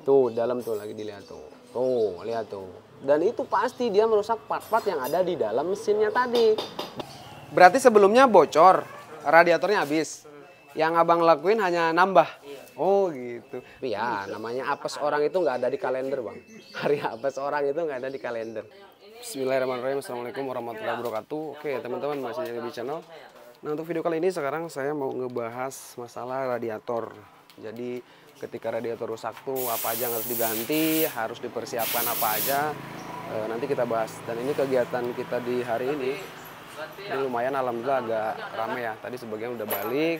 Tuh, dalam tuh lagi dilihat tuh. Tuh, lihat tuh. Dan itu pasti dia merusak part-part yang ada di dalam mesinnya tadi. Berarti sebelumnya bocor, radiatornya habis. Yang abang lakuin hanya nambah. Oh gitu. Ya, namanya apes orang itu nggak ada di kalender, bang. Hari apes orang itu nggak ada di kalender. Bismillahirrahmanirrahim. Assalamualaikum warahmatullahi wabarakatuh. Oke, teman-teman, masih di channel. Nah, untuk video kali ini sekarang saya mau ngebahas masalah radiator. Jadi ketika radiator rusak tuh apa aja yang harus diganti, harus dipersiapkan apa aja. Nanti kita bahas. Dan ini kegiatan kita di hari ini. Ini lumayan, alhamdulillah agak rame ya. Tadi sebagian udah balik,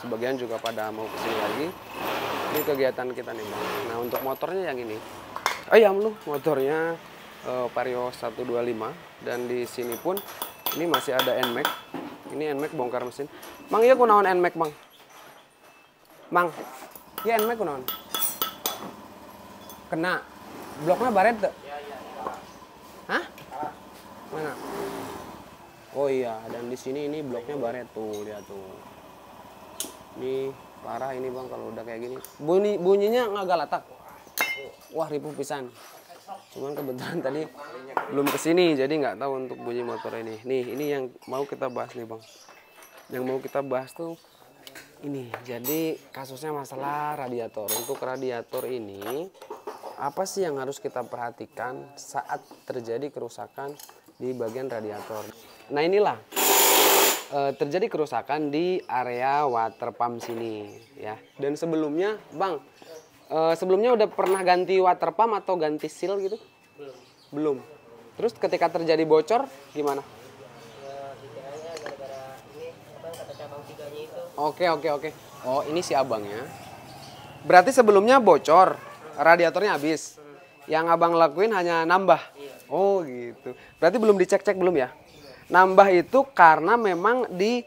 sebagian juga pada mau kesini lagi. Ini kegiatan kita nih, bang. Nah, untuk motornya yang ini. Motornya Vario 125. Dan di sini pun ini masih ada NMAX. Ini NMAX bongkar mesin. Mang, iya kunaon NMAX, bang? Mang, iya NMAX kunaon? Kena. Bloknya baret tuh? Hah? Mana? Oh iya, dan di sini ini bloknya baret tuh, lihat tuh. Ini parah ini, bang, kalau udah kayak gini. Bunyinya nggak galatak. Wah, ripuh pisan. Cuman kebetulan tadi belum kesini, jadi nggak tahu untuk bunyi motor ini. Nih, ini yang mau kita bahas nih, bang. Yang mau kita bahas tuh ini. Jadi kasusnya masalah radiator. Untuk radiator ini, apa sih yang harus kita perhatikan saat terjadi kerusakan di bagian radiator? Nah, inilah terjadi kerusakan di area water pump sini ya. Dan sebelumnya, bang, sebelumnya udah pernah ganti water pump atau ganti seal gitu? Belum. Terus ketika terjadi bocor gimana? Oke. Oh, ini si abangnya. Berarti sebelumnya bocor, radiatornya habis. Yang abang lakuin hanya nambah. Oh gitu. Berarti belum dicek-cek belum ya? Nambah itu karena memang di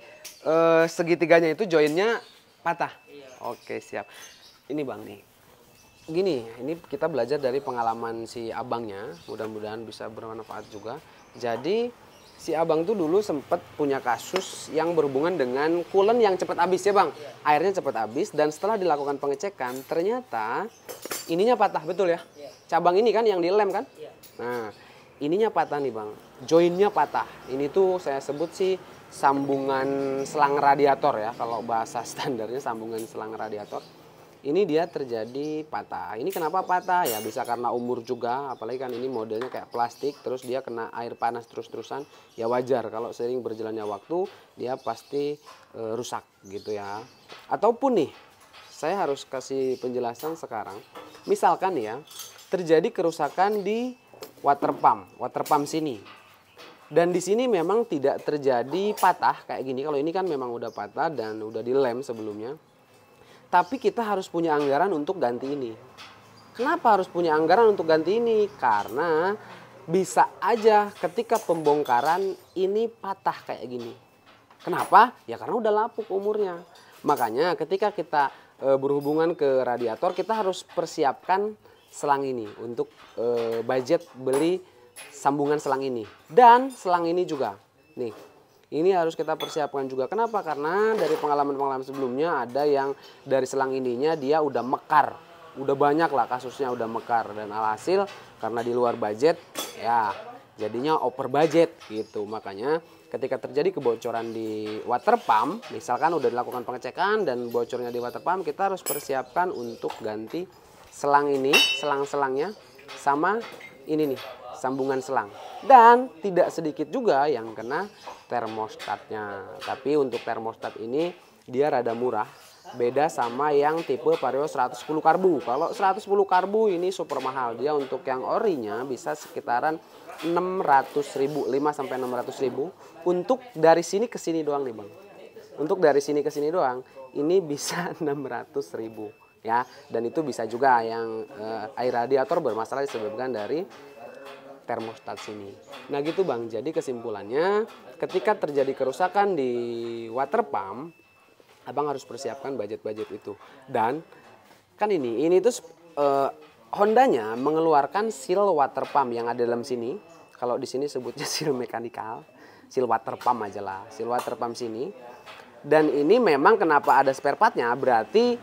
segitiganya itu joinnya patah. Oke, siap. Ini, bang, nih. Gini, ini kita belajar dari pengalaman si abangnya. Mudah-mudahan bisa bermanfaat juga. Jadi si abang tuh dulu sempat punya kasus yang berhubungan dengan coolant yang cepat habis ya, bang. Airnya cepat habis, dan setelah dilakukan pengecekan ternyata ininya patah, betul ya? Cabang ini kan yang dilem kan? Nah, ininya patah nih, bang. Joinnya patah. Ini tuh saya sebut sih sambungan selang radiator ya. Kalau bahasa standarnya sambungan selang radiator. Ini dia terjadi patah. Ini kenapa patah? Ya bisa karena umur juga. Apalagi kan ini modelnya kayak plastik. Terus dia kena air panas terus-terusan. Ya wajar kalau sering berjalannya waktu dia pasti rusak gitu ya. Ataupun nih, saya harus kasih penjelasan sekarang. Misalkan ya, terjadi kerusakan di water pump sini. Dan di sini memang tidak terjadi patah kayak gini. Kalau ini kan memang udah patah dan udah dilem sebelumnya. Tapi kita harus punya anggaran untuk ganti ini. Kenapa harus punya anggaran untuk ganti ini? Karena bisa aja ketika pembongkaran ini patah kayak gini. Kenapa? Ya karena udah lapuk umurnya. Makanya ketika kita berhubungan ke radiator, kita harus persiapkan selang ini untuk budget beli sambungan selang ini. Dan selang ini juga. Nih, ini harus kita persiapkan juga. Kenapa? Karena dari pengalaman-pengalaman sebelumnya ada yang dari selang ininya dia udah mekar. Udah banyak lah kasusnya udah mekar. Dan alhasil karena di luar budget, ya jadinya over budget gitu. Makanya ketika terjadi kebocoran di water pump, misalkan udah dilakukan pengecekan dan bocornya di water pump, kita harus persiapkan untuk ganti selang ini, selang-selangnya, sama ini nih, sambungan selang. Dan tidak sedikit juga yang kena termostatnya. Tapi untuk termostat ini dia rada murah. Beda sama yang tipe Vario 110 karbu. Kalau 110 karbu ini super mahal. Dia untuk yang orinya bisa sekitaran 600.000, 5-600.000. Untuk dari sini ke sini doang nih, bang. Untuk dari sini ke sini doang ini bisa 600.000 ya. Dan itu bisa juga yang air radiator bermasalah disebabkan dari termostat sini. Nah gitu, bang. Jadi kesimpulannya ketika terjadi kerusakan di water pump, abang harus persiapkan budget-budget itu. Dan kan ini tuh Hondanya mengeluarkan seal water pump yang ada dalam sini. Kalau di sini sebutnya seal mekanikal, seal water pump aja lah, seal water pump sini. Dan ini memang kenapa ada spare partnya, berarti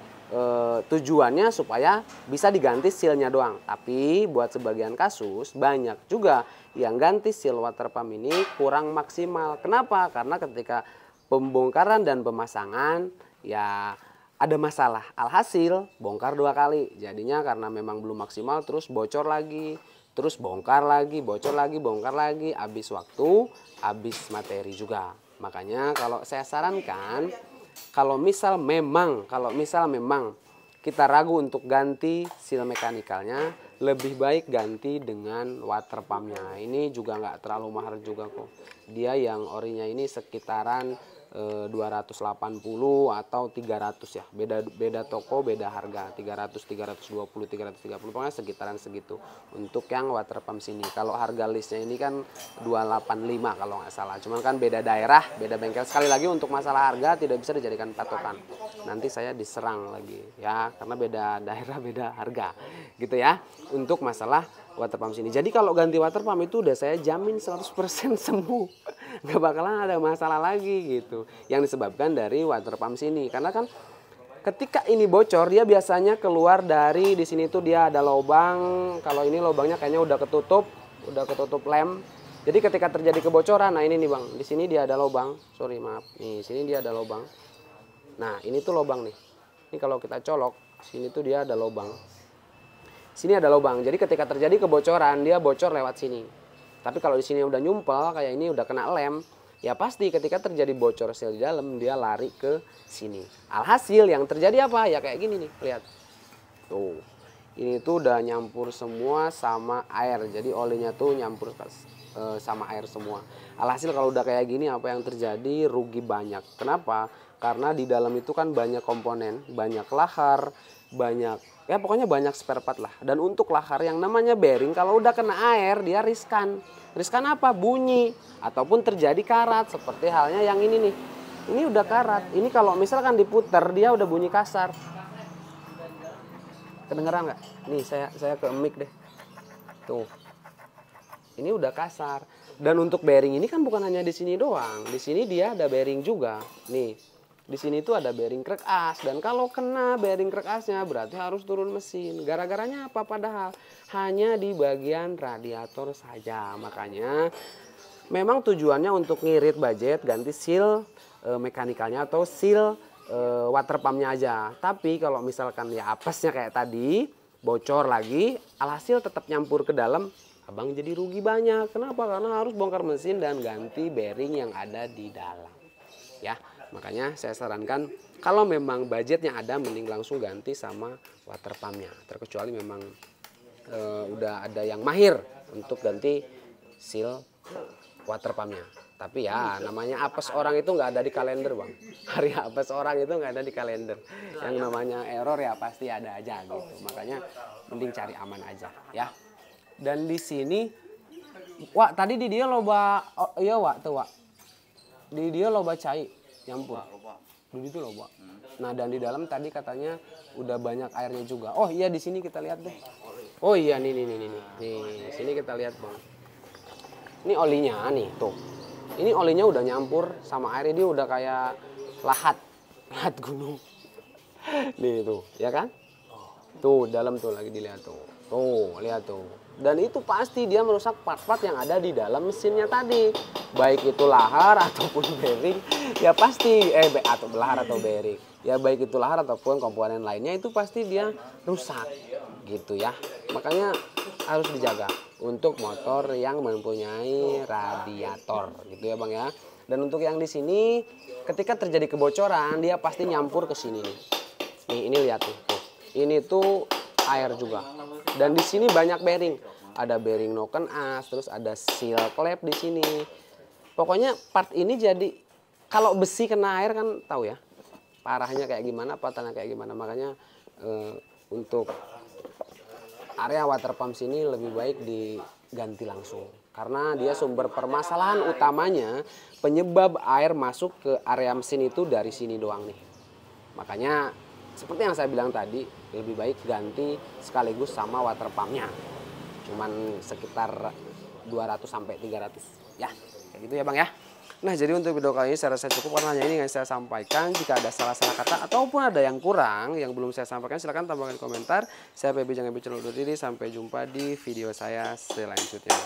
tujuannya supaya bisa diganti sealnya doang. Tapi buat sebagian kasus banyak juga yang ganti seal water pump ini kurang maksimal. Kenapa? Karena ketika pembongkaran dan pemasangan ya ada masalah. Alhasil bongkar 2 kali. Jadinya karena memang belum maksimal terus bocor lagi. Terus bongkar lagi, bocor lagi, bongkar lagi. Habis waktu, habis materi juga. Makanya kalau saya sarankan kalau misal memang kita ragu untuk ganti seal mekanikalnya, lebih baik ganti dengan water pumpnya. Ini juga nggak terlalu mahal juga kok. Dia yang orinya ini sekitaran 280 atau 300 ya. Beda toko, beda harga. 300, 320, 330 pokoknya sekitaran segitu untuk yang water pump sini. Kalau harga listnya ini kan 285 kalau nggak salah. Cuman kan beda daerah, beda bengkel. Sekali lagi untuk masalah harga tidak bisa dijadikan patokan. Nanti saya diserang lagi ya karena beda daerah, beda harga. Gitu ya. Untuk masalah water pump sini. Jadi kalau ganti water pump itu udah saya jamin 100% sembuh. Nggak bakalan ada masalah lagi gitu. Yang disebabkan dari water pump sini. Karena kan ketika ini bocor dia biasanya keluar dari di sini tuh dia ada lubang. Kalau ini lubangnya kayaknya udah ketutup lem. Jadi ketika terjadi kebocoran, nah ini nih Bang, di sini dia ada lubang. Sorry maaf. Nih, sini dia ada lubang. Nah, ini tuh lubang nih. Ini kalau kita colok, sini tuh dia ada lubang. Sini ada lubang. Jadi ketika terjadi kebocoran, dia bocor lewat sini. Tapi kalau di sini udah nyumpel, kayak ini udah kena lem, ya pasti ketika terjadi bocor seal di dalam, dia lari ke sini. Alhasil yang terjadi apa? Ya kayak gini nih, lihat. Tuh. Ini tuh udah nyampur semua sama air. Jadi olinya tuh nyampur sama air semua. Alhasil kalau udah kayak gini apa yang terjadi? Rugi banyak. Kenapa? Karena di dalam itu kan banyak komponen, banyak lahar, banyak ya pokoknya banyak spare part lah. Dan untuk lahar yang namanya bearing kalau udah kena air dia riskan. Riskan apa? Bunyi ataupun terjadi karat seperti halnya yang ini nih. Ini udah karat. Ini kalau misalkan diputer dia udah bunyi kasar. Kedengeran nggak? Nih saya ke mic deh. Tuh. Ini udah kasar. Dan untuk bearing ini kan bukan hanya di sini doang. Di sini dia ada bearing juga. Nih. Di sini tuh ada bearing krek as dan kalau kena bearing krek asnya berarti harus turun mesin. Gara-garanya apa? Padahal hanya di bagian radiator saja. Makanya memang tujuannya untuk ngirit budget ganti seal mekanikalnya atau seal water pumpnya aja. Tapi kalau misalkan ya apesnya kayak tadi bocor lagi, alhasil tetap nyampur ke dalam, abang jadi rugi banyak. Kenapa? Karena harus bongkar mesin dan ganti bearing yang ada di dalam. Ya. Makanya saya sarankan kalau memang budgetnya ada mending langsung ganti sama water pumpnya. Terkecuali memang udah ada yang mahir untuk ganti seal water pumpnya. Tapi ya namanya apes orang itu nggak ada di kalender Bang. Hari apes orang itu nggak ada di kalender. Yang namanya error ya pasti ada aja gitu. Makanya mending cari aman aja ya. Dan di sini, Wak tadi di dia loba, oh, iya Wak tuh Wak. Di dia loba cai. Nyampur di itu loh Pak. Nah dan di dalam tadi katanya udah banyak airnya juga. Oh iya di sini kita lihat deh. Oh iya nih sini kita lihat Bang. Ini olinya nih tuh. Ini olinya udah nyampur sama airnya, dia udah kayak lahat gunung. Nih tuh ya kan? Tuh dalam tuh lagi dilihat tuh. Tuh lihat tuh. Dan itu pasti dia merusak part-part yang ada di dalam mesinnya tadi. Baik itu lahar ataupun bearing. Ya pasti, atau lahar atau bearing. Ya baik itu lahar ataupun komponen lainnya itu pasti dia rusak. Gitu ya. Makanya harus dijaga untuk motor yang mempunyai radiator. Gitu ya Bang ya. Dan untuk yang di sini ketika terjadi kebocoran dia pasti nyampur ke sini nih. Nih ini lihat nih. Tuh. Ini tuh air juga. Dan di sini banyak bearing. Ada bearing noken as, terus ada seal klep di sini. Pokoknya part ini jadi kalau besi kena air kan tahu ya. Parahnya kayak gimana, patahannya kayak gimana. Makanya untuk area water pump sini lebih baik diganti langsung. Karena dia sumber permasalahan utamanya penyebab air masuk ke area mesin itu dari sini doang nih. Makanya seperti yang saya bilang tadi, lebih baik ganti sekaligus sama water pumpnya. Cuman sekitar 200 sampai 300 ya. Kayak gitu ya Bang ya. Nah, jadi untuk video kali ini saya rasa cukup karena hanya ini yang saya sampaikan. Jika ada salah-salah kata ataupun ada yang kurang yang belum saya sampaikan, silahkan tambahkan di komentar. Saya Feby Jangan Bicara undur diri. Sampai jumpa di video saya selanjutnya.